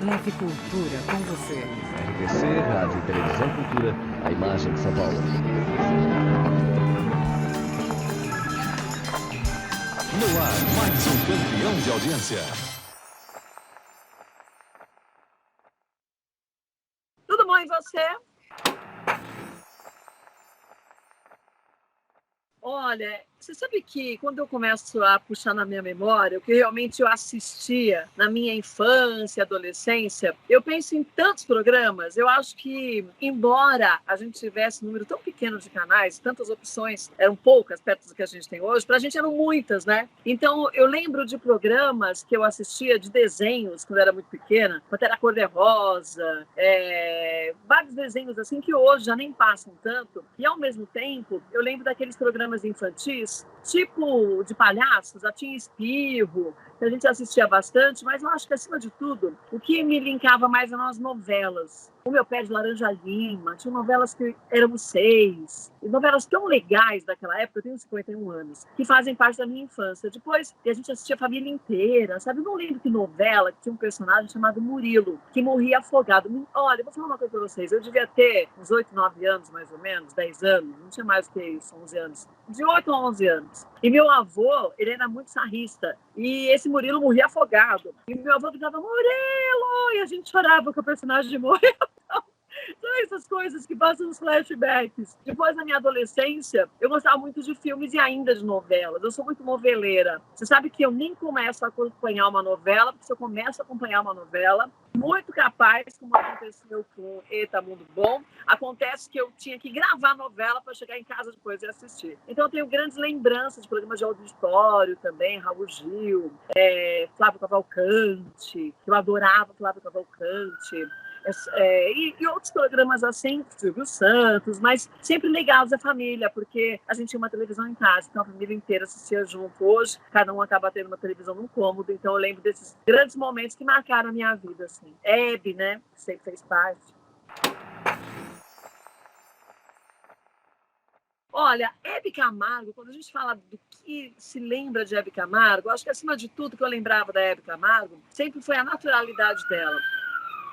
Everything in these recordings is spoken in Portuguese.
Leve cultura com você. RTC, Rádio e Televisão Cultura, a imagem de São Paulo. No ar, mais um campeão de audiência. Tudo bom, e você? Olha, você sabe que quando eu começo a puxar na minha memória o que realmente eu assistia na minha infância, adolescência, eu penso em tantos programas. Eu acho que, embora a gente tivesse um número tão pequeno de canais, tantas opções, eram poucas perto do que a gente tem hoje, para a gente eram muitas, né? Então, eu lembro de programas que eu assistia de desenhos quando eu era muito pequena, Pantera Cor-de-Rosa, vários desenhos assim que hoje já nem passam tanto. E, ao mesmo tempo, eu lembro daqueles programas infantis, tipo de palhaços, já tinha Espirro, que a gente assistia bastante, mas eu acho que, acima de tudo, o que me linkava mais eram as novelas. O Meu Pé de Laranja Lima, tinha novelas que éramos 6, e novelas tão legais daquela época, eu tenho 51 anos, que fazem parte da minha infância. Depois, a gente assistia a família inteira, sabe? Eu não lembro que novela, que tinha um personagem chamado Murilo, que morria afogado. Olha, eu vou falar uma coisa pra vocês, eu devia ter uns 8, 9 anos, mais ou menos, 10 anos, não tinha mais do que isso, 11 anos, de 8 a 11 anos. E meu avô, ele era muito sarrista, e esse Murilo morria afogado. E meu avô gritava, Murilo! E a gente chorava que o personagem morreu. São essas coisas que passam nos flashbacks. Depois, na minha adolescência, eu gostava muito de filmes e ainda de novelas. Eu sou muito noveleira. Você sabe que eu nem começo a acompanhar uma novela, porque se eu começo a acompanhar uma novela, muito capaz, como aconteceu com Eita Mundo Bom, acontece que eu tinha que gravar a novela para chegar em casa depois e assistir. Então, eu tenho grandes lembranças de programas de auditório também, Raul Gil, Flávio Cavalcante, eu adorava Flávio Cavalcante. E outros programas assim, Silvio Santos, mas sempre ligados à família, porque a gente tinha uma televisão em casa, então a família inteira assistia junto. Hoje, cada um acaba tendo uma televisão num cômodo, então eu lembro desses grandes momentos que marcaram a minha vida, assim. Hebe, né, que sempre fez parte. Olha, Hebe Camargo, quando a gente fala do que se lembra de Hebe Camargo, acho que, acima de tudo, que eu lembrava da Hebe Camargo sempre foi a naturalidade dela.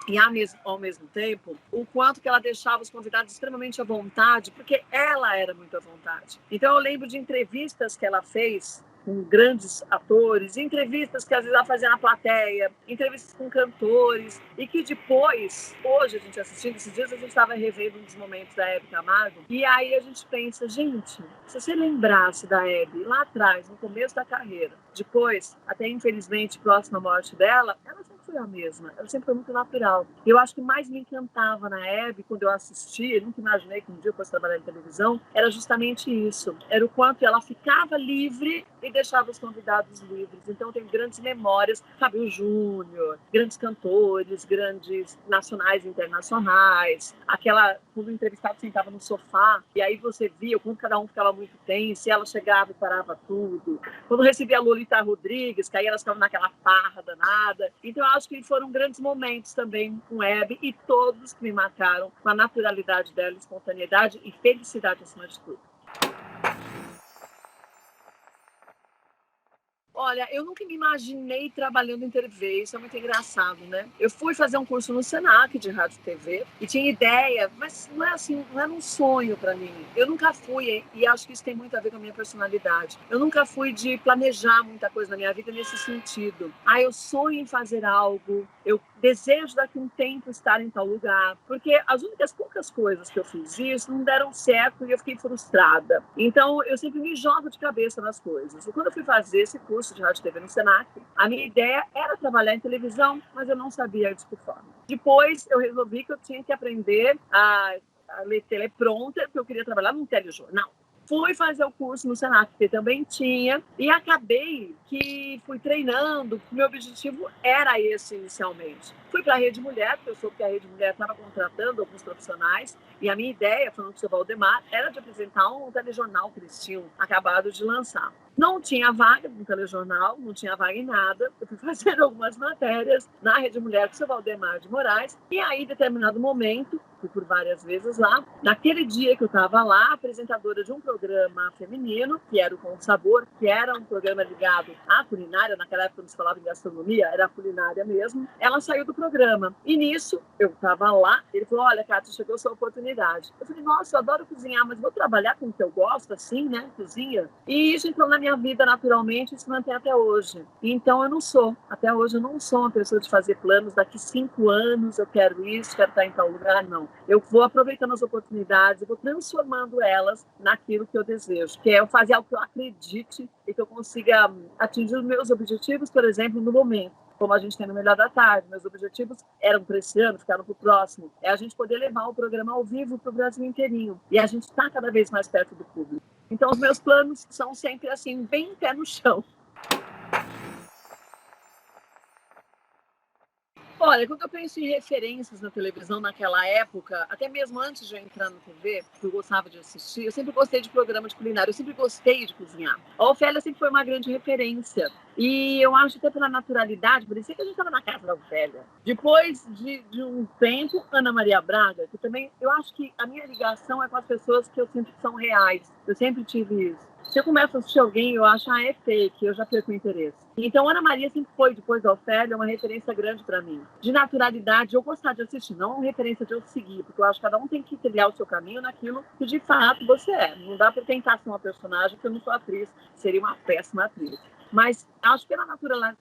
E, ao mesmo tempo, o quanto que ela deixava os convidados extremamente à vontade, porque ela era muito à vontade. Então, eu lembro de entrevistas que ela fez com grandes atores, entrevistas que às vezes ela fazia na plateia, entrevistas com cantores, e que depois, hoje a gente assistindo, esses dias a gente estava revendo um dos momentos da Hebe Camargo, e aí a gente pensa, gente, se você lembrasse da Hebe lá atrás, no começo da carreira, depois, até infelizmente próxima à morte dela, ela sempre foi a mesma, ela sempre foi muito natural. Eu acho que mais me encantava na Hebe, quando eu assistia, eu nunca imaginei que um dia eu fosse trabalhar em televisão, era justamente isso, era o quanto ela ficava livre e deixava os convidados livres. Então, eu tenho grandes memórias, Fábio Júnior, grandes cantores, grandes nacionais e internacionais, quando o entrevistado sentava no sofá, e aí você via como cada um ficava muito tenso, e ela chegava e parava tudo. Quando recebia a Lolita Rodrigues, que aí elas ficavam naquela farra danada. Então, eu acho que foram grandes momentos também com Hebe, e todos que me marcaram com a naturalidade dela, espontaneidade e felicidade acima de tudo. Olha, eu nunca me imaginei trabalhando em TV, isso é muito engraçado, né? Eu fui fazer um curso no Senac de rádio e TV e tinha ideia, mas não é assim, não era um sonho para mim. Eu nunca fui, e acho que isso tem muito a ver com a minha personalidade. Eu nunca fui de planejar muita coisa na minha vida nesse sentido. Eu sonho em fazer algo, eu desejo daqui a um tempo estar em tal lugar, porque as únicas poucas coisas que eu fiz isso não deram certo e eu fiquei frustrada. Então, eu sempre me jogo de cabeça nas coisas. E quando eu fui fazer esse curso de rádio e TV no Senac, a minha ideia era trabalhar em televisão, mas eu não sabia de que forma. Depois, eu resolvi que eu tinha que aprender a ler teleprompter, porque eu queria trabalhar num telejornal. Fui fazer o curso no Senac, que também tinha, e acabei que fui treinando, porque meu objetivo era esse inicialmente. Fui para a Rede Mulher, porque eu soube que a Rede Mulher estava contratando alguns profissionais, e a minha ideia, falando com o seu Valdemar, era de apresentar um telejornal que eles tinham acabado de lançar. Não tinha vaga no telejornal, não tinha vaga em nada. Eu fui fazer algumas matérias na Rede Mulher com o seu Valdemar de Moraes. E aí, em determinado momento, fui por várias vezes lá. Naquele dia que eu estava lá, apresentadora de um programa feminino, que era o Com Sabor, que era um programa ligado à culinária. Naquela época não se falava em gastronomia, era culinária mesmo. Ela saiu do programa. E nisso, eu estava lá. Ele falou, olha, Cátia, chegou a sua oportunidade. Eu falei, nossa, eu adoro cozinhar, mas vou trabalhar com o que eu gosto, assim, né? Cozinha. E isso entrou na minha vida naturalmente e se mantém até hoje. Então, até hoje eu não sou uma pessoa de fazer planos, daqui 5 anos eu quero isso, quero estar em tal lugar, não. Eu vou aproveitando as oportunidades, eu vou transformando elas naquilo que eu desejo, que é eu fazer algo que eu acredite e que eu consiga atingir os meus objetivos, por exemplo, no momento. Como a gente tem no Melhor da Tarde, meus objetivos eram para esse ano, ficaram para o próximo, é a gente poder levar o programa ao vivo para o Brasil inteirinho. E a gente está cada vez mais perto do público. Então, os meus planos são sempre assim, bem pé no chão. Olha, quando eu penso em referências na televisão naquela época, até mesmo antes de eu entrar na TV, que eu gostava de assistir, eu sempre gostei de programa de culinária, eu sempre gostei de cozinhar. A Ofélia sempre foi uma grande referência. E eu acho que até pela naturalidade, parecia que a gente estava na casa da Ofélia. Depois de um tempo, Ana Maria Braga, que também, eu acho que a minha ligação é com as pessoas que eu sinto que são reais. Eu sempre tive isso. Se eu começo a assistir alguém, eu acho, é fake, eu já perco o interesse. Então, Ana Maria sempre foi, depois da Ofélia, uma referência grande para mim. De naturalidade, eu gostar de assistir, não uma referência de eu seguir, porque eu acho que cada um tem que trilhar o seu caminho naquilo que de fato você é. Não dá para tentar ser uma personagem que eu não sou atriz, seria uma péssima atriz. Mas acho que pela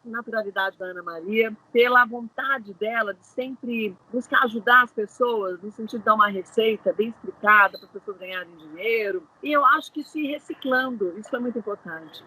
naturalidade da Ana Maria, pela vontade dela de sempre buscar ajudar as pessoas, no sentido de dar uma receita bem explicada para as pessoas ganharem dinheiro. E eu acho que se reciclando, isso foi muito importante.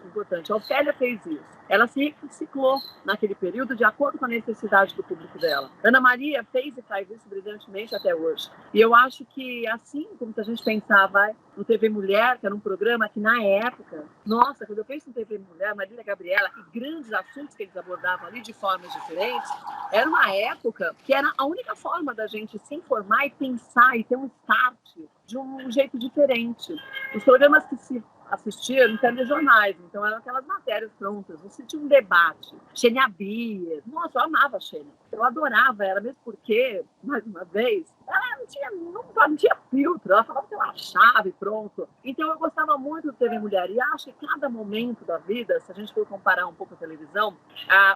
A Ofélia fez isso. Ela se reciclou naquele período de acordo com a necessidade do público dela. Ana Maria fez e faz isso brilhantemente até hoje. E eu acho que, assim como a gente pensava no TV Mulher, que era um programa que, na época, nossa, quando eu penso em TV Mulher, Marília Gabriela, e grandes assuntos que eles abordavam ali de formas diferentes, era uma época que era a única forma da gente se informar e pensar e ter um start de um jeito diferente. Os programas que se assistiam em telejornais, então eram aquelas matérias prontas, você tinha um debate. Xenia Bia, nossa, eu amava a Xenia. Eu adorava ela, mesmo porque, mais uma vez, ela não tinha filtro, ela falava o que ela achava e pronto. Então eu gostava muito do TV Mulher e acho que cada momento da vida, se a gente for comparar um pouco a televisão,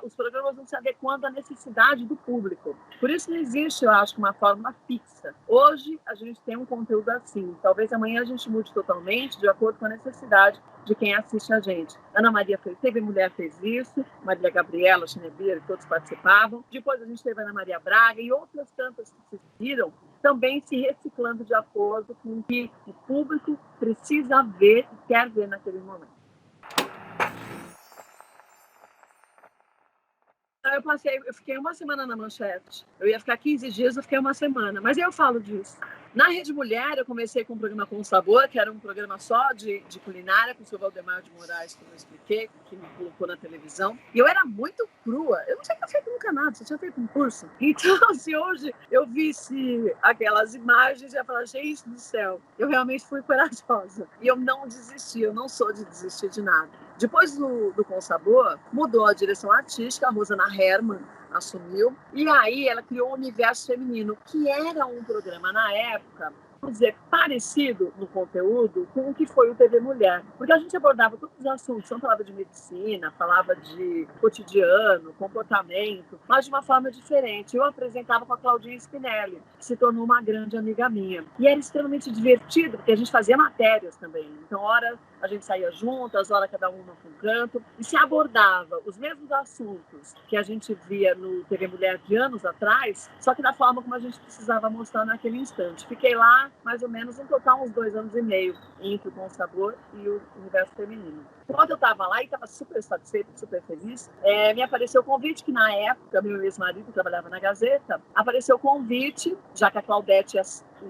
os programas vão se adequando à necessidade do público. Por isso não existe, eu acho, uma fórmula fixa. Hoje a gente tem um conteúdo assim, talvez amanhã a gente mude totalmente de acordo com a necessidade de quem assiste a gente. Ana Maria TV Mulher fez isso, Marília Gabriela, Xenia, todos participavam. Depois a gente teve a Ana Maria Braga e outras tantas que se seguiram, também se reciclando de acordo com o que o público precisa ver e quer ver naquele momento. Eu fiquei uma semana na Manchete. Eu ia ficar 15 dias, eu fiquei uma semana. Mas eu falo disso. Na Rede Mulher, eu comecei com um programa Com Sabor, que era um programa só de culinária, com o seu Valdemar de Moraes, que eu expliquei, que me colocou na televisão. E eu era muito crua. Eu não tinha feito nunca nada, só tinha feito um curso. Então, se hoje eu visse aquelas imagens, eu ia falar, gente do céu, eu realmente fui corajosa. E eu não desisti, eu não sou de desistir de nada. Depois do Com Sabor, mudou a direção artística, a Rosana Herman assumiu, e aí ela criou o Universo Feminino, que era um programa, na época, vamos dizer, parecido no conteúdo com o que foi o TV Mulher. Porque a gente abordava todos os assuntos, não falava de medicina, falava de cotidiano, comportamento, mas de uma forma diferente. Eu apresentava com a Claudinha Spinelli, que se tornou uma grande amiga minha. E era extremamente divertido, porque a gente fazia matérias também. Então, hora a gente saía juntas, hora cada uma para um canto, e se abordava os mesmos assuntos que a gente via no TV Mulher de anos atrás, só que da forma como a gente precisava mostrar naquele instante. Fiquei lá mais ou menos em total uns 2 anos e meio entre o Com Sabor e o Universo Feminino. Quando eu estava lá e estava super satisfeita, super feliz, me apareceu o convite, que na época, meu ex-marido trabalhava na Gazeta, apareceu o convite, já que a Claudete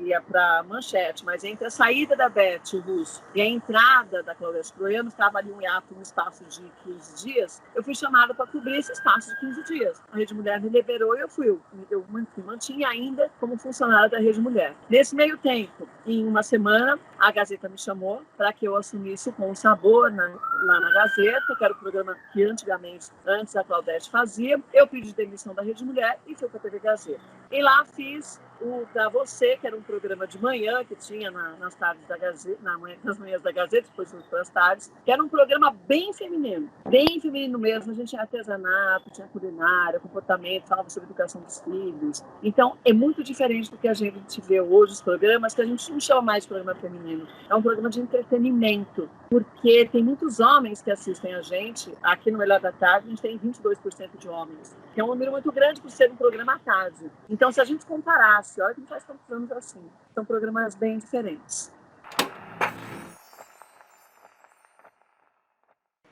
ia para Manchete, mas entre a saída da Beth, o Russo, e a entrada da Claudete Troiano, estava ali um espaço de 15 dias, eu fui chamada para cobrir esse espaço de 15 dias. A Rede Mulher me liberou e eu fui. Eu mantinha ainda como funcionária da Rede Mulher. Nesse meio tempo, em uma semana, a Gazeta me chamou para que eu assumisse o Com o Sabor lá na Gazeta, que era o programa que antigamente, antes a Claudete fazia. Eu pedi demissão da Rede Mulher e fui para a TV Gazeta. E lá fiz o Pra Você, que era um programa de manhã que tinha nas tardes da Gazeta, nas manhãs da Gazeta, depois fui para as tardes, que era um programa bem feminino mesmo. A gente tinha artesanato, tinha culinária, comportamento, falava sobre educação dos filhos. Então, é muito diferente do que a gente vê hoje, os programas, que a gente não chama mais de programa feminino. É um programa de entretenimento, porque tem muitos homens que assistem a gente. Aqui no Melhor da Tarde, a gente tem 22% de homens, que é um número muito grande por ser um programa à tarde. Então, se a gente comparasse, olha que não faz tantos anos assim, são programas bem diferentes.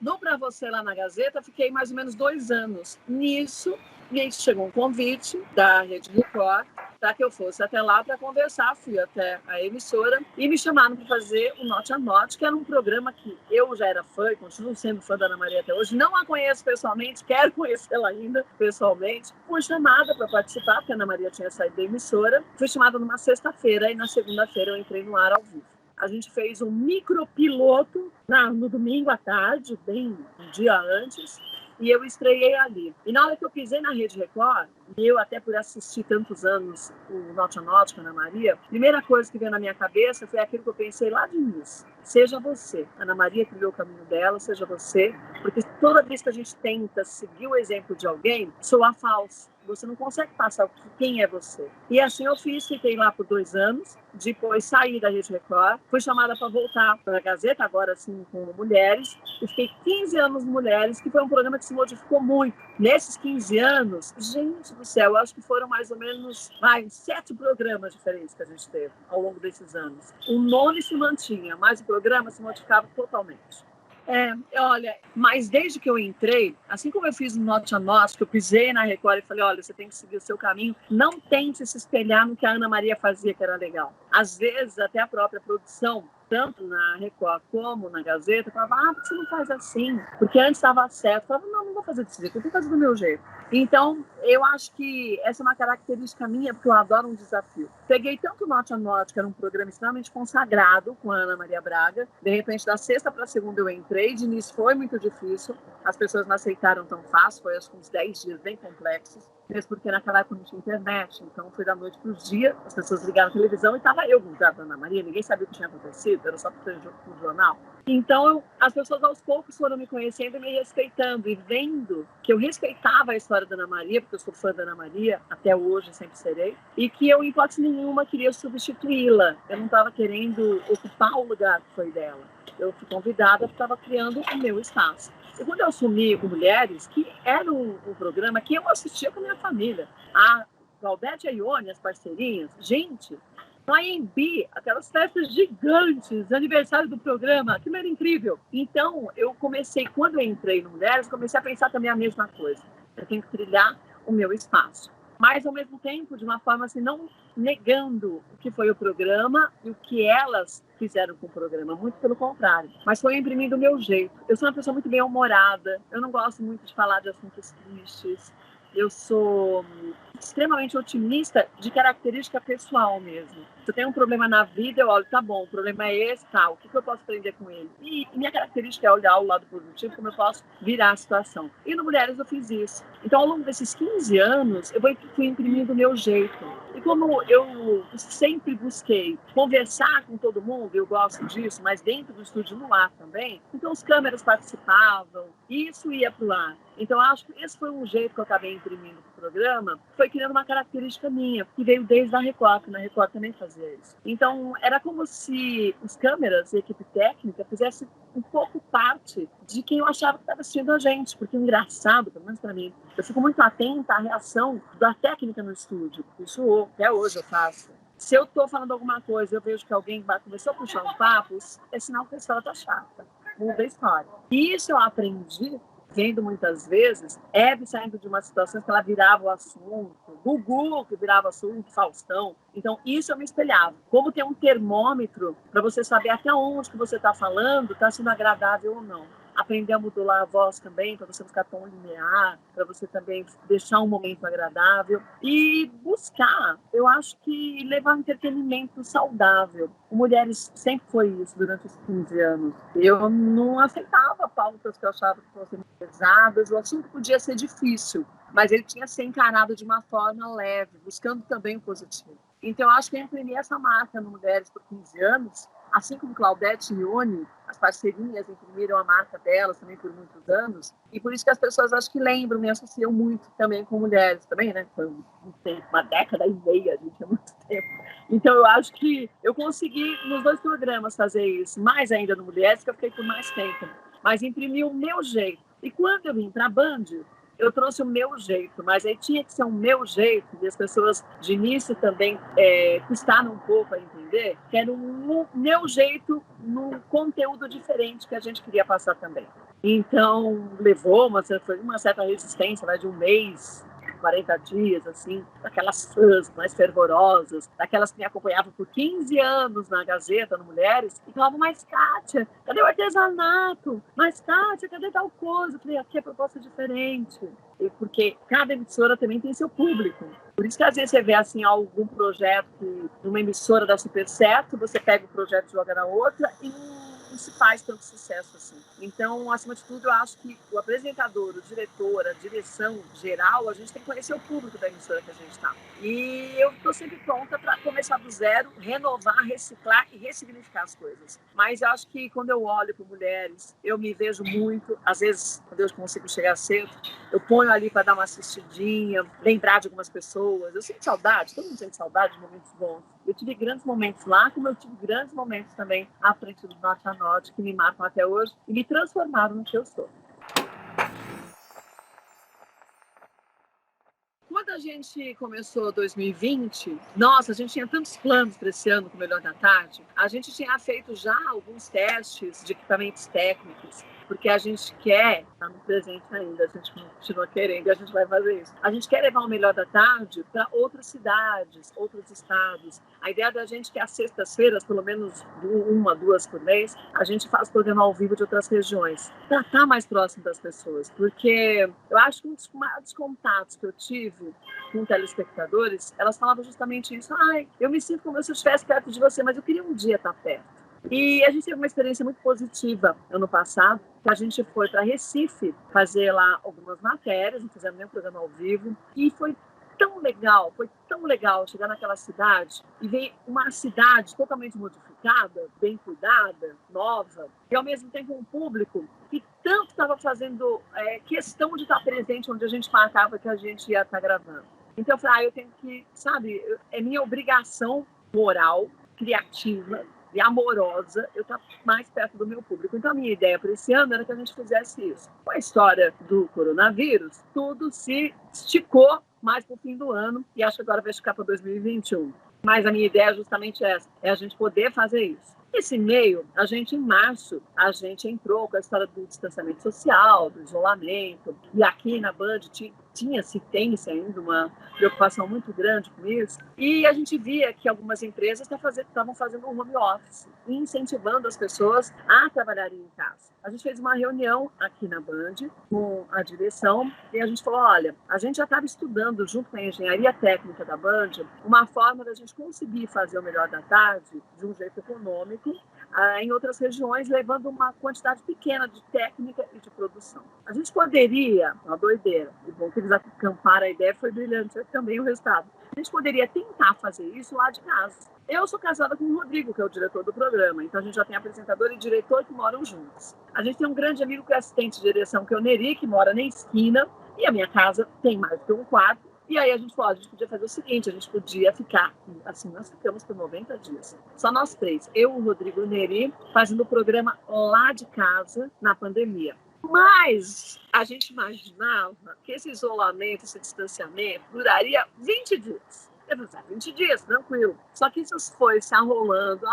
No Pra Você lá na Gazeta, fiquei mais ou menos 2 anos. Nisso, e aí chegou um convite da Rede Record para que eu fosse até lá para conversar. Fui até a emissora e me chamaram para fazer o Note a Note, que era um programa que eu já era fã e continuo sendo fã da Ana Maria até hoje. Não a conheço pessoalmente, quero conhecê-la ainda pessoalmente. Fui chamada para participar, porque a Ana Maria tinha saído da emissora. Fui chamada numa sexta-feira e na segunda-feira eu entrei no ar ao vivo. A gente fez um micropiloto no domingo à tarde, bem um dia antes, e eu estreiei ali. E na hora que eu pisei na Rede Record, e eu até por assistir tantos anos o Note a Note com a Ana Maria, a primeira coisa que veio na minha cabeça foi aquilo que eu pensei lá de início. Seja você. A Ana Maria trilhou o caminho dela, seja você, porque toda vez que a gente tenta seguir o exemplo de alguém, soa falso. Você não consegue passar quem é você. E assim eu fiz, fiquei lá por 2 anos, depois saí da Rede Record, fui chamada para voltar para a Gazeta, agora sim com mulheres, e fiquei 15 anos Mulheres, que foi um programa que se modificou muito. Nesses 15 anos, gente do céu, eu acho que foram mais ou menos 7 programas diferentes que a gente teve ao longo desses anos. O nome se mantinha, mas o programa se modificava totalmente. Olha, mas desde que eu entrei, assim como eu fiz no Note a Note, que eu pisei na Record e falei, olha, você tem que seguir o seu caminho, não tente se espelhar no que a Ana Maria fazia, que era legal. Às vezes, até a própria produção, tanto na Record como na Gazeta, falava, por que você não faz assim? Porque antes estava certo. Eu falava, não vou fazer desse jeito, eu tenho que fazer do meu jeito. Então, eu acho que essa é uma característica minha, porque eu adoro um desafio. Peguei tanto o Note a Note, que era um programa extremamente consagrado com a Ana Maria Braga, de repente, da sexta para a segunda eu entrei, de início foi muito difícil, as pessoas não aceitaram tão fácil, foi acho que uns 10 dias bem complexos, mesmo porque naquela época não tinha internet, então foi da noite para o dia, as pessoas ligaram a televisão e estava eu grudada da Ana Maria, ninguém sabia o que tinha acontecido, era só para o jornal. Então, as pessoas aos poucos foram me conhecendo e me respeitando, e vendo que eu respeitava a história da Ana Maria, porque eu sou fã da Ana Maria, até hoje sempre serei, e que eu, em hipótese nenhuma, queria substituí-la. Eu não estava querendo ocupar o lugar que foi dela. Eu fui convidada, estava criando o meu espaço. E quando eu assumi com Mulheres, que era um programa que eu assistia com a minha família, a Claudete e a Ione, as parceirinhas, gente, no AMB, aquelas festas gigantes, aniversário do programa, aquilo era incrível. Então, eu comecei, quando eu entrei no Mulheres, comecei a pensar também a mesma coisa. Eu tenho que trilhar o meu espaço. Mas, ao mesmo tempo, de uma forma assim, não negando o que foi o programa e o que elas fizeram com o programa, muito pelo contrário. Mas foi imprimindo o meu jeito. Eu sou uma pessoa muito bem-humorada, eu não gosto muito de falar de assuntos tristes, eu sou extremamente otimista de característica pessoal mesmo. Se eu tenho um problema na vida, eu olho, tá bom, o problema é esse, tá, o que eu posso aprender com ele? E minha característica é olhar o lado positivo, como eu posso virar a situação. E no Mulheres eu fiz isso. Então, ao longo desses 15 anos, eu fui imprimindo o meu jeito. E como eu sempre busquei conversar com todo mundo, eu gosto disso, mas dentro do estúdio no ar também, então os câmeras participavam, e isso ia para o ar. Então, acho que esse foi um jeito que eu acabei imprimindo para o programa, foi criando uma característica minha, que veio desde a Record, que na Record também fazia isso. Então, era como se os câmeras e a equipe técnica fizessem um pouco parte de quem eu achava que estava assistindo a gente, porque o engraçado, pelo menos para mim, eu fico muito atenta à reação da técnica no estúdio. Isso até hoje eu faço. Se eu estou falando alguma coisa, eu vejo que alguém começou a puxar um papo, é sinal que a história está chata. Muda a história. E isso eu aprendi vendo muitas vezes Hebe saindo de uma situação que ela virava o assunto, Gugu que virava assunto, Faustão. Então, isso eu me espelhava. Como tem um termômetro para você saber até onde que você está falando, está sendo agradável ou não. Aprender a modular a voz também, para você não ficar tão linear, para você também deixar um momento agradável. E buscar, eu acho que levar um entretenimento saudável. Mulheres sempre foi isso durante os 15 anos. Eu não aceitava pautas que eu achava que fossem pesadas, o assunto podia ser difícil, mas ele tinha que ser encarado de uma forma leve, buscando também o positivo. Então, eu acho que eu imprimi essa marca no Mulheres por 15 anos, assim como Claudete e Ione, as parceirinhas imprimiram a marca delas também por muitos anos, e por isso que as pessoas acho que lembram, me associam muito também com mulheres, também, né? Foi um tempo, uma década e meia, gente, é muito tempo. Então, eu acho que eu consegui, nos 2 programas, fazer isso, mais ainda no Mulheres, que eu fiquei por mais tempo, mas imprimi o meu jeito. E quando eu vim para a Band, eu trouxe o meu jeito, mas aí tinha que ser o meu jeito, e as pessoas de início também custaram um pouco a entender, que era o meu jeito num conteúdo diferente que a gente queria passar também. Então, levou uma certa resistência, de um mês, 40 dias, assim, daquelas fãs mais fervorosas, daquelas que me acompanhavam por 15 anos na Gazeta, no Mulheres, e falavam, mas Kátia, cadê o artesanato? Mas Kátia, cadê tal coisa? Eu falei, aqui a proposta é diferente. Porque cada emissora também tem seu público. Por isso que às vezes você vê assim, algum projeto que numa emissora dá super certo, você pega o projeto e joga na outra e não se faz tanto sucesso assim. Então, acima de tudo, eu acho que o apresentador, o diretor, a direção geral, a gente tem que conhecer o público da emissora que a gente está. E eu estou sempre pronta para começar do zero, renovar, reciclar e ressignificar as coisas. Mas eu acho que quando eu olho para Mulheres, eu me vejo muito, às vezes, quando eu consigo chegar cedo, eu ponho ali para dar uma assistidinha, lembrar de algumas pessoas. Eu sinto saudade, todo mundo sente saudade de momentos bons. Eu tive grandes momentos lá, como eu tive grandes momentos também à frente do Norte a Norte, que me marcam até hoje e me transformaram no que eu sou. Quando a gente começou 2020, nossa, a gente tinha tantos planos para esse ano com o Melhor da Tarde. A gente tinha feito já alguns testes de equipamentos técnicos, porque a gente quer, está no presente ainda, a gente continua querendo e a gente vai fazer isso. A gente quer levar o Melhor da Tarde para outras cidades, outros estados. A ideia da gente é que às sextas-feiras, pelo menos 1, 2 por mês, a gente faz programa ao vivo de outras regiões, para estar mais próximo das pessoas, porque eu acho que um dos maiores contatos que eu tive com telespectadores, elas falavam justamente isso. Eu me sinto como se eu estivesse perto de você, mas eu queria um dia estar perto. E a gente teve uma experiência muito positiva ano passado, que a gente foi para Recife fazer lá algumas matérias, não fizemos nenhum programa ao vivo, e foi tão legal chegar naquela cidade e ver uma cidade totalmente modificada, bem cuidada, nova, e ao mesmo tempo um público que tanto estava fazendo questão de estar presente onde a gente marcava que a gente ia estar gravando. Então eu falei, eu tenho que, é minha obrigação moral, criativa e amorosa, eu estar mais perto do meu público. Então a minha ideia para esse ano era que a gente fizesse isso. Com a história do coronavírus, tudo se esticou mais para o fim do ano e acho que agora vai ficar para 2021. Mas a minha ideia é justamente essa, é a gente poder fazer isso. Nesse meio, em março, a gente entrou com a história do distanciamento social, do isolamento, e aqui na Band tem-se ainda uma preocupação muito grande com isso, e a gente via que algumas empresas estavam fazendo um home office, incentivando as pessoas a trabalharem em casa. A gente fez uma reunião aqui na Band com a direção, e a gente falou, olha, a gente já estava estudando, junto com a engenharia técnica da Band, uma forma da gente conseguir fazer o Melhor da Tarde de um jeito econômico, em outras regiões, levando uma quantidade pequena de técnica e de produção. A gente poderia, uma doideira, e bom que eles acamparam a ideia, foi brilhante também o resultado. A gente poderia tentar fazer isso lá de casa. Eu sou casada com o Rodrigo, que é o diretor do programa, então a gente já tem apresentador e diretor que moram juntos. A gente tem um grande amigo que é assistente de direção, que é o Neri, que mora na esquina, e a minha casa tem mais do que um quarto. E aí a gente falou, a gente podia fazer o seguinte, a gente podia ficar, assim, nós ficamos por 90 dias. Só nós 3, eu, o Rodrigo e o Neri, fazendo o programa lá de casa na pandemia. Mas a gente imaginava que esse isolamento, esse distanciamento, duraria 20 dias. Eu falei, 20 dias, tranquilo. Só que isso foi se arrolando,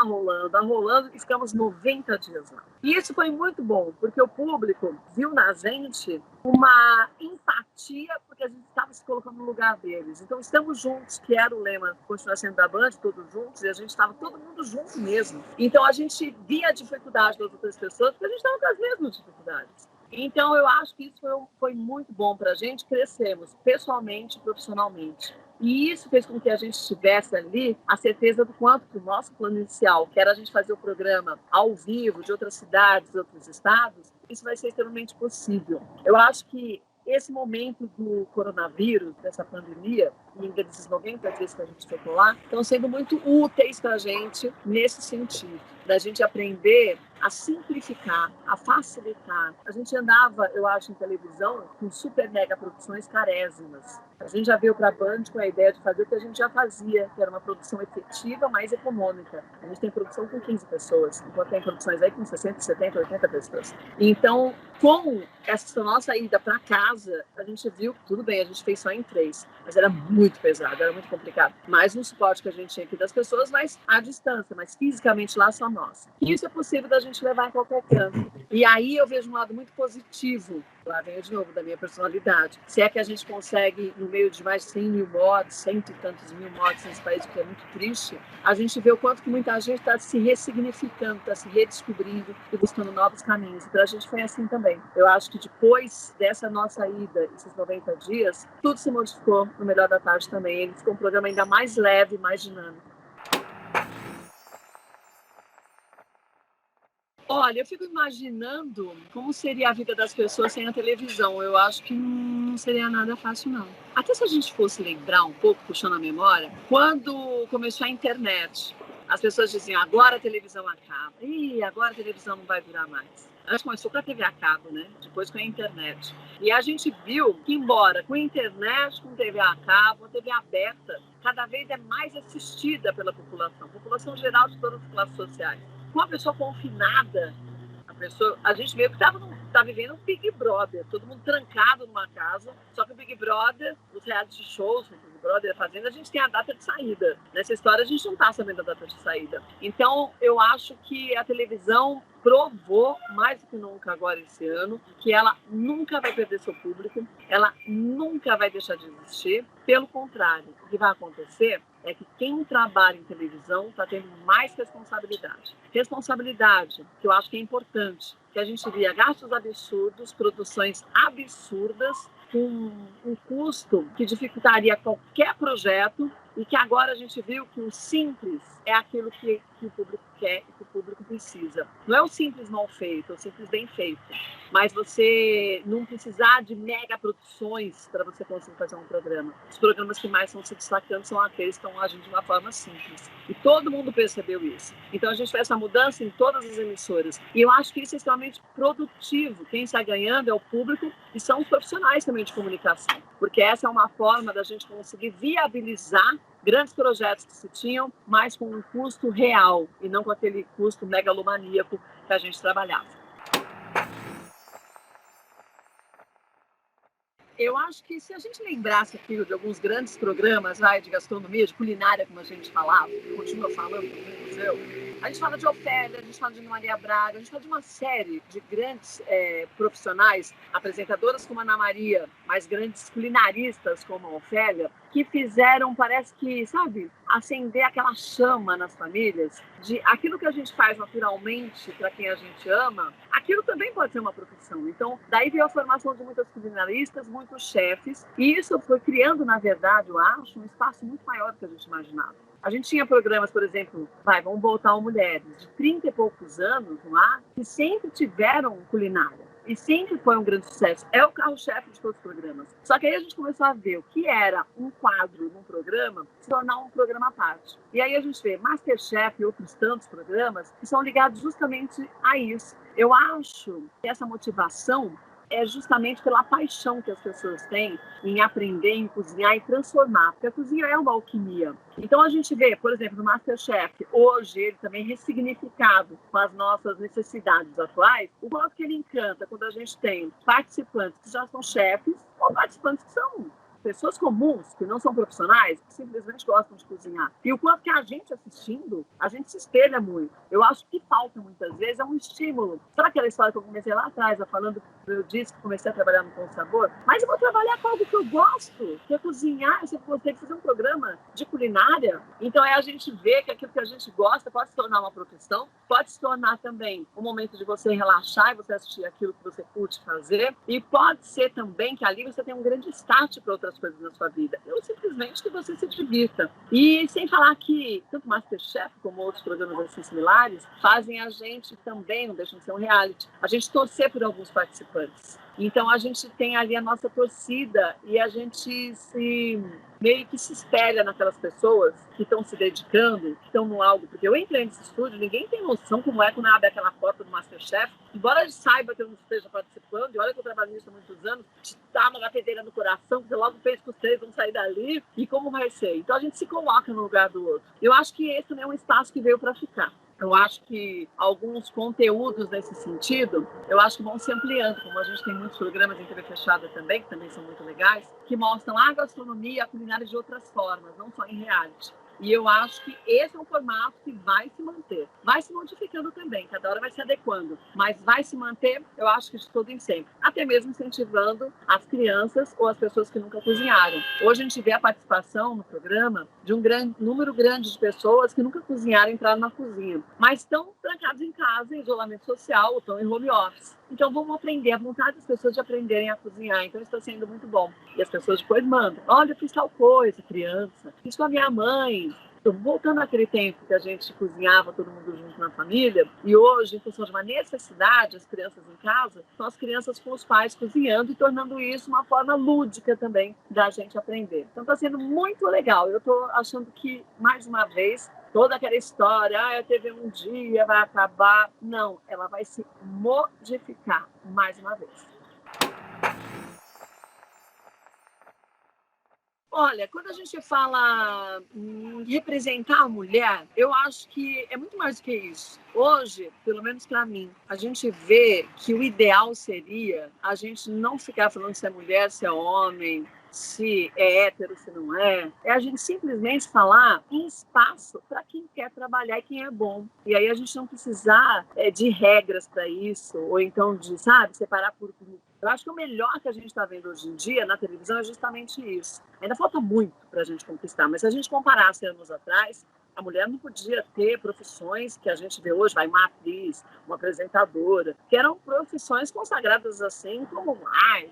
e ficamos 90 dias lá. E isso foi muito bom, porque o público viu na gente uma empatia, porque a gente estava se colocando no lugar deles. Então, estamos juntos, que era o lema, continua sendo da Band, todos juntos, e a gente estava todo mundo junto mesmo. Então, a gente via a dificuldade das outras pessoas, porque a gente estava com as mesmas dificuldades. Então, eu acho que isso foi muito bom para a gente, crescemos pessoalmente e profissionalmente. E isso fez com que a gente tivesse ali a certeza do quanto que o nosso plano inicial, que era a gente fazer o programa ao vivo, de outras cidades, de outros estados, isso vai ser extremamente possível. Eu acho que esse momento do coronavírus, dessa pandemia, e desses 90 dias que a gente ficou lá, estão sendo muito úteis para a gente nesse sentido, da gente aprender a simplificar, a facilitar. A gente andava, eu acho, em televisão com super mega produções carésimas. A gente já veio para a Band com a ideia de fazer o que a gente já fazia, que era uma produção efetiva, mais econômica. A gente tem produção com 15 pessoas, enquanto tem produções aí com 60, 70, 80 pessoas. Então, com essa nossa ida para casa, a gente viu que tudo bem, a gente fez só em 3, mas era muito pesado, era muito complicado. Mais um suporte que a gente tinha aqui das pessoas, mas à distância, mas fisicamente lá só nossa. E isso é possível da gente levar em qualquer canto. E aí eu vejo um lado muito positivo, lá venho de novo da minha personalidade. Se é que a gente consegue, no meio de mais de 100 mil mortes, cento e tantos mil mortes nesse país, que é muito triste, a gente vê o quanto que muita gente está se ressignificando, está se redescobrindo e buscando novos caminhos. E para a gente foi assim também. Eu acho que depois dessa nossa ida, esses 90 dias, tudo se modificou no Melhor da Tarde também. Ele ficou um programa ainda mais leve, mais dinâmico. Olha, eu fico imaginando como seria a vida das pessoas sem a televisão. Eu acho que não seria nada fácil, não. Até se a gente fosse lembrar um pouco, puxando a memória, quando começou a internet, as pessoas diziam, agora a televisão acaba. Ih, agora a televisão não vai durar mais. Antes começou com a TV a cabo, né? Depois com a internet. E a gente viu que, embora com a internet, com TV a cabo, a TV aberta, cada vez é mais assistida pela população geral de todas as classes sociais. Com a pessoa confinada, a gente meio que tá vivendo um Big Brother, todo mundo trancado numa casa, só que o Big Brother, os reality shows, o Big Brother fazendo, a gente tem a data de saída. Nessa história, a gente não está sabendo a data de saída. Então, eu acho que a televisão provou, mais do que nunca agora esse ano, que ela nunca vai perder seu público, ela nunca vai deixar de existir. Pelo contrário, o que vai acontecer é que quem trabalha em televisão está tendo mais responsabilidade. Responsabilidade, que eu acho que é importante, que a gente via gastos absurdos, produções absurdas, com um custo que dificultaria qualquer projeto, e que agora a gente viu que o simples é aquilo que o público quer e que o público precisa. Não é o simples mal feito, é o simples bem feito. Mas você não precisar de mega produções para você conseguir fazer um programa. Os programas que mais estão se destacando são aqueles que estão agindo de uma forma simples. E todo mundo percebeu isso. Então a gente fez essa mudança em todas as emissoras. E eu acho que isso é extremamente produtivo. Quem está ganhando é o público e são os profissionais também de comunicação. Porque essa é uma forma da gente conseguir viabilizar grandes projetos que se tinham, mas com um custo real e não com aquele custo megalomaníaco que a gente trabalhava. Eu acho que se a gente lembrasse aqui de alguns grandes programas de gastronomia, de culinária, como a gente falava, continua falando no museu, a gente fala de Ofélia, a gente fala de Maria Braga, a gente fala de uma série de grandes profissionais, apresentadoras como a Ana Maria, mas grandes culinaristas como a Ofélia, que fizeram, parece que, sabe, acender aquela chama nas famílias de aquilo que a gente faz naturalmente para quem a gente ama, aquilo também pode ser uma profissão. Então, daí veio a formação de muitas culinaristas, muitos chefes, e isso foi criando, na verdade, eu acho, um espaço muito maior do que a gente imaginava. A gente tinha programas, por exemplo, vamos voltar ao Mulheres, de 30 e poucos anos lá, que sempre tiveram culinária. E sempre foi um grande sucesso. É o carro-chefe de todos os programas. Só que aí a gente começou a ver o que era um quadro num programa se tornar um programa à parte. E aí a gente vê MasterChef e outros tantos programas que são ligados justamente a isso. Eu acho que essa motivação é justamente pela paixão que as pessoas têm em aprender, em cozinhar e transformar, porque a cozinha é uma alquimia. Então a gente vê, por exemplo, no MasterChef, hoje ele também ressignificado com as nossas necessidades atuais, o quanto que ele encanta quando a gente tem participantes que já são chefes ou participantes que são pessoas comuns, que não são profissionais, que simplesmente gostam de cozinhar. E o quanto que a gente assistindo, a gente se espelha muito. Eu acho que falta muitas vezes é um estímulo. Sabe aquela história que eu comecei lá atrás, falando, eu disse que comecei a trabalhar no Pão Sabor, mas eu vou trabalhar com algo que eu gosto, que é cozinhar. Eu sempre gostei de fazer um programa de culinária. Então a gente vê que aquilo que a gente gosta pode se tornar uma profissão, pode se tornar também um momento de você relaxar e você assistir aquilo que você curte fazer, e pode ser também que ali você tem um grande start para outras coisas na sua vida, ou simplesmente que você se divirta. E sem falar que tanto MasterChef como outros programas assim similares fazem a gente também, não deixam de ser um reality, a gente torcer por alguns participantes. Então a gente tem ali a nossa torcida e a gente meio que se espelha naquelas pessoas que estão se dedicando, que estão no algo. Porque eu entrei nesse estúdio, ninguém tem noção como é quando abre aquela porta do MasterChef. Embora eu saiba que eu não esteja participando, e olha que eu trabalho nisso há muitos anos, te dá uma batedeira no coração, que você logo pensa que os três vão sair dali, e como vai ser. Então a gente se coloca no lugar do outro. Eu acho que esse também é um espaço que veio para ficar. Eu acho que alguns conteúdos nesse sentido, eu acho que vão se ampliando, como a gente tem muitos programas em TV fechada também, que também são muito legais, que mostram a gastronomia e a culinária de outras formas, não só em reality. E eu acho que esse é um formato que vai se manter. Vai se modificando também, cada hora vai se adequando. Mas vai se manter, eu acho que de todo em sempre. Até mesmo incentivando as crianças ou as pessoas que nunca cozinharam. Hoje a gente vê a participação no programa de um número grande de pessoas que nunca cozinharam, entraram na cozinha. Mas estão trancados em casa, em isolamento social, ou estão em home office. Então vamos aprender, a vontade das pessoas de aprenderem a cozinhar. Então isso está sendo muito bom. E as pessoas depois mandam, olha, eu fiz tal coisa, criança, fiz com a minha mãe. Então, voltando àquele tempo que a gente cozinhava todo mundo junto na família, e hoje, em função de uma necessidade, as crianças em casa, são as crianças com os pais cozinhando e tornando isso uma forma lúdica também da gente aprender. Então está sendo muito legal. Eu estou achando que, mais uma vez, toda aquela história, a TV um dia vai acabar. Não, ela vai se modificar mais uma vez. Olha, quando a gente fala em representar a mulher, eu acho que é muito mais do que isso. Hoje, pelo menos para mim, a gente vê que o ideal seria a gente não ficar falando se é mulher, se é homem, se é hétero, se não é. É a gente simplesmente falar em espaço para quem quer trabalhar e quem é bom. E aí a gente não precisar de regras para isso, ou então de, separar por grupo. Eu acho que o melhor que a gente está vendo hoje em dia na televisão é justamente isso. Ainda falta muito para a gente conquistar, mas se a gente comparasse anos atrás, a mulher não podia ter profissões que a gente vê hoje, uma atriz, uma apresentadora, que eram profissões consagradas assim como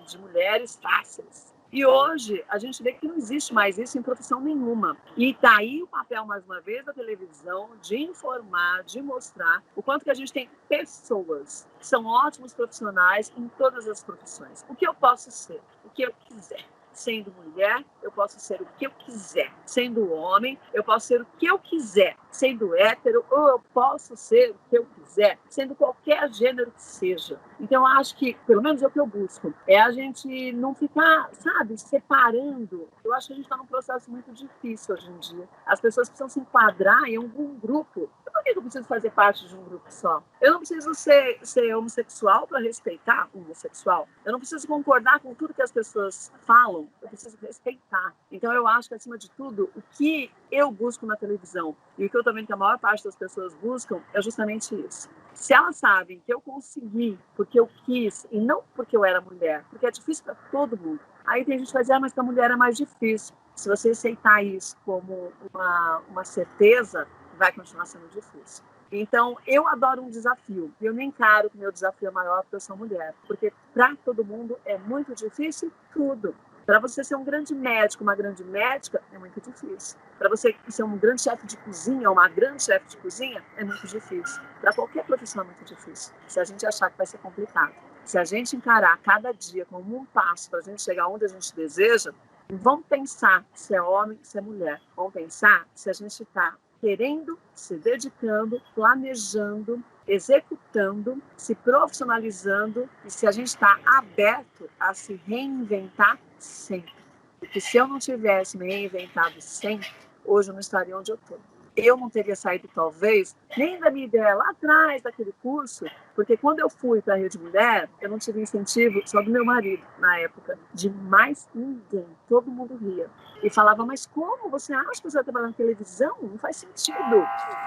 de mulheres fáceis. E hoje a gente vê que não existe mais isso em profissão nenhuma. E está aí o papel, mais uma vez, da televisão, de informar, de mostrar o quanto que a gente tem pessoas que são ótimos profissionais em todas as profissões. O que eu posso ser, o que eu quiser. Sendo mulher, eu posso ser o que eu quiser. Sendo homem, eu posso ser o que eu quiser. Sendo hétero, ou eu posso ser o que eu quiser. Sendo qualquer gênero que seja. Então, eu acho que, pelo menos é o que eu busco, é a gente não ficar, separando. Eu acho que a gente está num processo muito difícil hoje em dia. As pessoas precisam se enquadrar em algum grupo. Por que eu preciso fazer parte de um grupo só? Eu não preciso ser homossexual para respeitar o homossexual. Eu não preciso concordar com tudo que as pessoas falam. Eu preciso respeitar. Então, eu acho que, acima de tudo, o que eu busco na televisão e o que eu também que a maior parte das pessoas buscam é justamente isso. Se elas sabem que eu consegui porque eu quis e não porque eu era mulher, porque é difícil para todo mundo. Aí tem gente que vai dizer, mas para a mulher é mais difícil. Se você aceitar isso como uma certeza, vai continuar sendo difícil. Então, eu adoro um desafio. Eu nem encaro que meu desafio é maior porque eu sou mulher. Porque para todo mundo é muito difícil tudo. Para você ser um grande médico, uma grande médica, é muito difícil. Para você ser um grande chefe de cozinha, uma grande chefe de cozinha, é muito difícil. Para qualquer profissão é muito difícil. Se a gente achar que vai ser complicado. Se a gente encarar cada dia como um passo para a gente chegar onde a gente deseja, vamos pensar se é homem, se é mulher. Vamos pensar se a gente está querendo, se dedicando, planejando, executando, se profissionalizando e se a gente está aberto a se reinventar sempre. Porque se eu não tivesse me reinventado sempre, hoje eu não estaria onde eu estou. eu não teria saído, talvez, nem da minha ideia lá atrás daquele curso, porque quando eu fui para a Rede Mulher, eu não tive incentivo só do meu marido, na época, de mais ninguém. Todo mundo ria. E falava, mas como você acha que você vai trabalhar na televisão? Não faz sentido.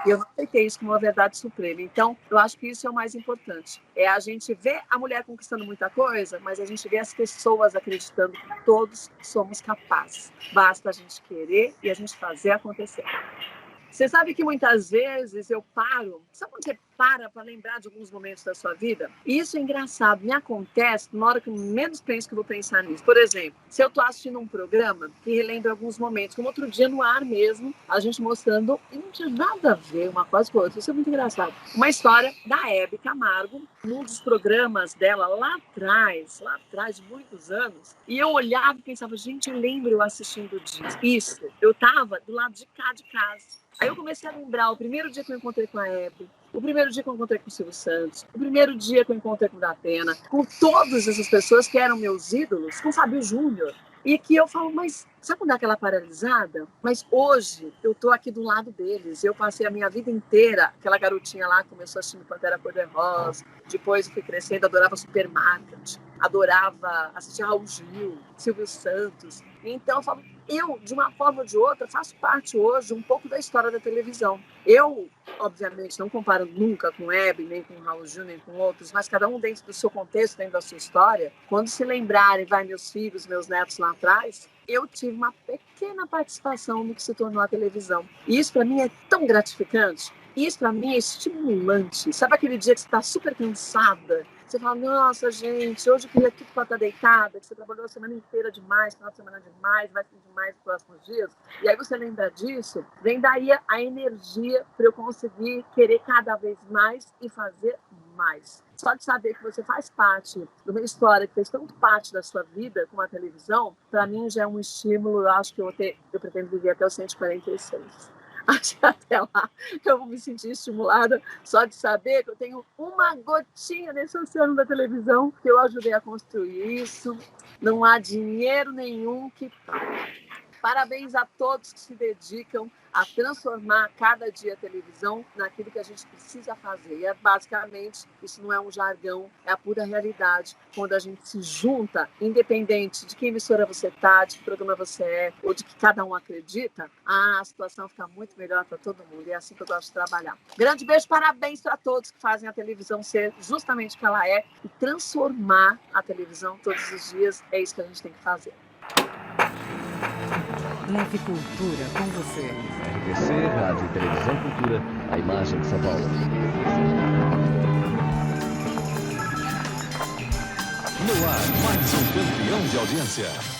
E eu não aceitei isso como uma verdade suprema. Então, eu acho que isso é o mais importante. É a gente ver a mulher conquistando muita coisa, mas a gente vê as pessoas acreditando que todos somos capazes. Basta a gente querer e a gente fazer acontecer. Você sabe que muitas vezes eu paro, sabe quando você para lembrar de alguns momentos da sua vida? E isso é engraçado, me acontece na hora que eu menos penso que eu vou pensar nisso. Por exemplo, se eu estou assistindo um programa que relembra alguns momentos, como outro dia no ar mesmo, a gente mostrando, e não tinha nada a ver uma coisa com a outra, isso é muito engraçado. Uma história da Hebe Camargo, num dos programas dela lá atrás, de muitos anos, e eu olhava e pensava, gente, eu lembro eu assistindo isso. Eu estava do lado de cá de casa. Aí eu comecei a lembrar o primeiro dia que eu encontrei com a Hebe, o primeiro dia que eu encontrei com o Silvio Santos, o primeiro dia que eu encontrei com o Datena, com todas essas pessoas que eram meus ídolos, com o Fábio Júnior. E que eu falo, mas sabe quando dá aquela paralisada? Mas hoje eu tô aqui do lado deles. Eu passei a minha vida inteira, aquela garotinha lá começou assistindo Pantera Cor-de-Rosa, depois eu fui crescendo, adorava Supermarket, adorava assistir Raul Gil, Silvio Santos. Então eu falo, eu, de uma forma ou de outra, faço parte hoje um pouco da história da televisão. Eu, obviamente, não comparo nunca com Hebe, nem com Raul Gil, nem com outros, mas cada um dentro do seu contexto, dentro da sua história. Quando se lembrarem, vai meus filhos, meus netos lá atrás, eu tive uma pequena participação no que se tornou a televisão. E isso para mim é tão gratificante. Isso para mim é estimulante. Sabe aquele dia que você está super cansada? Você fala, nossa, gente, hoje eu queria tudo para estar deitada, que você trabalhou a semana inteira demais, final de semana demais, vai ser demais nos próximos dias. E aí você lembra disso, vem daí a energia para eu conseguir querer cada vez mais e fazer mais. Só de saber que você faz parte de uma história que fez tanto parte da sua vida como a televisão, para mim já é um estímulo. Eu acho que eu pretendo viver até os 146. Acho que até lá eu vou me sentir estimulada só de saber que eu tenho uma gotinha nesse oceano da televisão, que eu ajudei a construir isso. Não há dinheiro nenhum que pague. Parabéns a todos que se dedicam a transformar cada dia a televisão naquilo que a gente precisa fazer. E basicamente, isso não é um jargão, é a pura realidade. Quando a gente se junta, independente de que emissora você está, de que programa você é, ou de que cada um acredita, a situação fica muito melhor para todo mundo. E é assim que eu gosto de trabalhar. Grande beijo, parabéns para todos que fazem a televisão ser justamente o que ela é e transformar a televisão todos os dias. É isso que a gente tem que fazer. Leve Cultura com você. RTC, Rádio e Televisão Cultura, a imagem de São Paulo. No ar, mais um campeão de audiência.